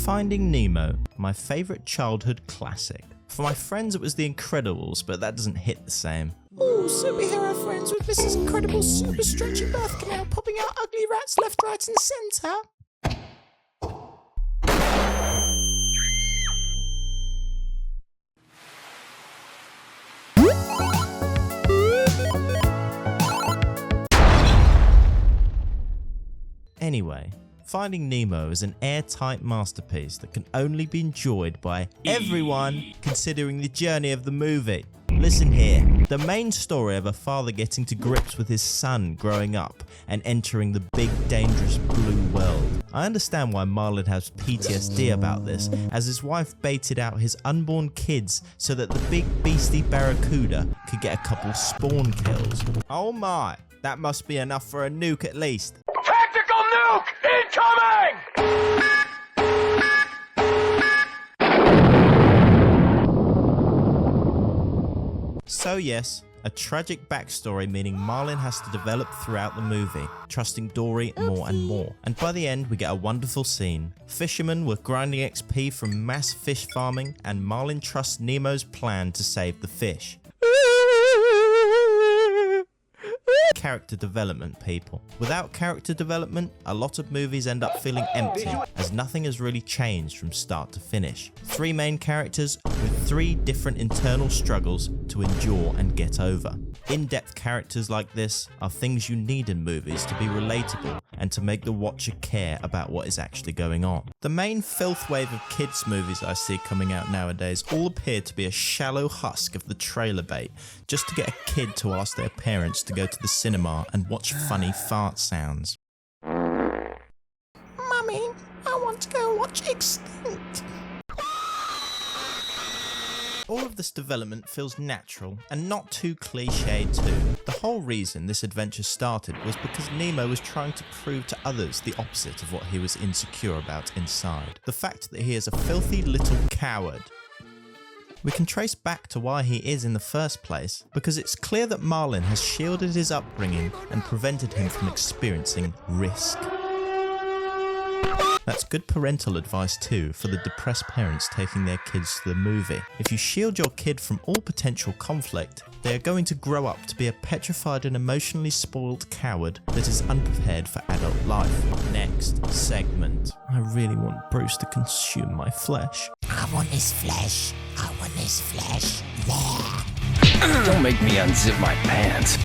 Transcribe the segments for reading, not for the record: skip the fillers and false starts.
Finding Nemo, my favourite childhood classic. For my friends it was The Incredibles, but that doesn't hit the same. Ooh, superhero friends with Mrs. Incredible's super stretchy birth canal popping out ugly rats left, right and centre. Anyway, Finding Nemo is an airtight masterpiece that can only be enjoyed by everyone considering the journey of the movie. Listen here, the main story of a father getting to grips with his son growing up and entering the big dangerous blue world. I understand why Marlin has PTSD about this, as his wife baited out his unborn kids so that the big beastie barracuda could get a couple spawn kills. Oh my, that must be enough for a nuke at least. Tactical nuke incoming! So yes, a tragic backstory meaning Marlin has to develop throughout the movie, trusting Dory more and more. And by the end we get a wonderful scene. Fishermen were grinding XP from mass fish farming and Marlin trusts Nemo's plan to save the fish. Character development, people. Without character development, a lot of movies end up feeling empty, as nothing has really changed from start to finish. 3 main characters with 3 different internal struggles to endure and get over. In-depth characters like this are things you need in movies to be relatable and to make the watcher care about what is actually going on. The main filth wave of kids movies I see coming out nowadays all appear to be a shallow husk of the trailer bait, just to get a kid to ask their parents to go to the cinema and watch funny fart sounds. Mummy, I want to go watch Extinct. All of this development feels natural and not too cliched too. The whole reason this adventure started was because Nemo was trying to prove to others the opposite of what he was insecure about inside. The fact that he is a filthy little coward. We can trace back to why he is in the first place, because it's clear that Marlin has shielded his upbringing and prevented him from experiencing risk. That's good parental advice too for the depressed parents taking their kids to the movie. If you shield your kid from all potential conflict, they are going to grow up to be a petrified and emotionally spoiled coward that is unprepared for adult life. Next segment. I really want Bruce to consume my flesh. I want his flesh. I want his flesh. There. Don't make me unzip my pants.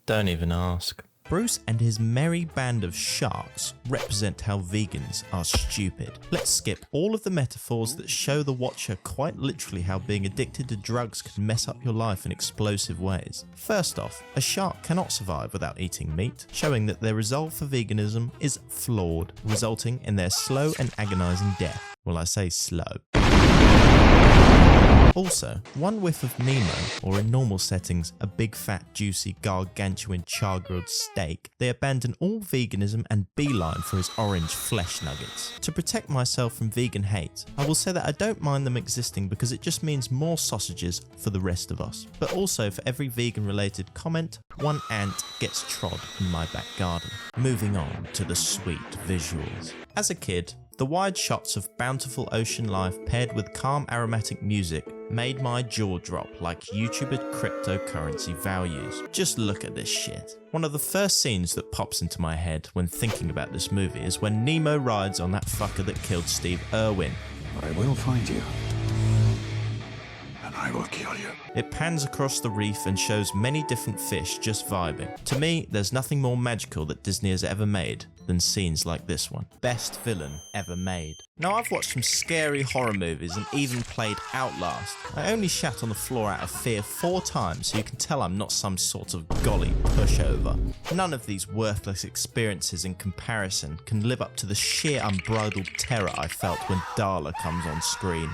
Don't even ask. Bruce and his merry band of sharks represent how vegans are stupid. Let's skip all of the metaphors that show the watcher quite literally how being addicted to drugs can mess up your life in explosive ways. First off, a shark cannot survive without eating meat, showing that their resolve for veganism is flawed, resulting in their slow and agonizing death. Well, I say slow. Also, one whiff of Nemo, or in normal settings, a big fat juicy gargantuan char-grilled steak, they abandon all veganism and beeline for his orange flesh nuggets. To protect myself from vegan hate, I will say that I don't mind them existing because it just means more sausages for the rest of us. But also for every vegan related comment, one ant gets trod in my back garden. Moving on to the sweet visuals. As a kid, the wide shots of bountiful ocean life paired with calm aromatic music made my jaw drop like YouTuber cryptocurrency values. Just look at this shit. One of the first scenes that pops into my head when thinking about this movie is when Nemo rides on that fucker that killed Steve Irwin. I will find you. And I will kill you. It pans across the reef and shows many different fish just vibing. To me, there's nothing more magical that Disney has ever made than scenes like this one. Best villain ever made. Now, I've watched some scary horror movies and even played Outlast. I only shat on the floor out of fear 4 times, so you can tell I'm not some sort of golly pushover. None of these worthless experiences in comparison can live up to the sheer unbridled terror I felt when Darla comes on screen.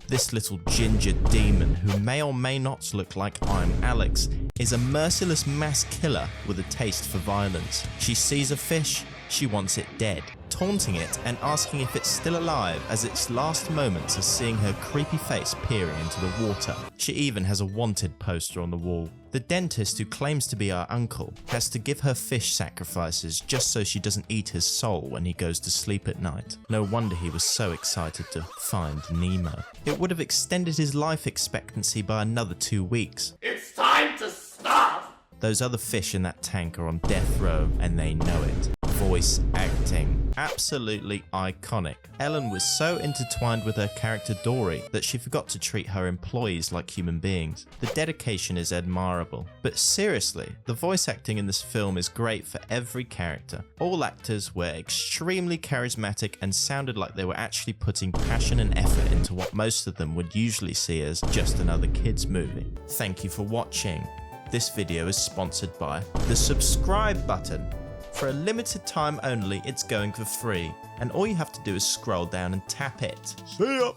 This little ginger demon, who may or may not look like I'm Alex, is a merciless mass killer with a taste for violence. She sees a fish, she wants it dead. taunting it and asking if it's still alive as its last moments are seeing her creepy face peering into the water. She even has a wanted poster on the wall. The dentist, who claims to be our uncle, has to give her fish sacrifices just so she doesn't eat his soul when he goes to sleep at night. No wonder he was so excited to find Nemo. It would have extended his life expectancy by another 2 weeks. It's time to stop! Those other fish in that tank are on death row and they know it. Voice acting. Absolutely iconic. Ellen was so intertwined with her character Dory that she forgot to treat her employees like human beings. The dedication is admirable. But seriously, the voice acting in this film is great for every character. All actors were extremely charismatic and sounded like they were actually putting passion and effort into what most of them would usually see as just another kids movie. Thank you for watching. This video is sponsored by the subscribe button. For a limited time only, it's going for free, and all you have to do is scroll down and tap it. See ya!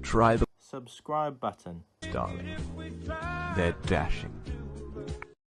Try the Subscribe button. darling. They're dashing.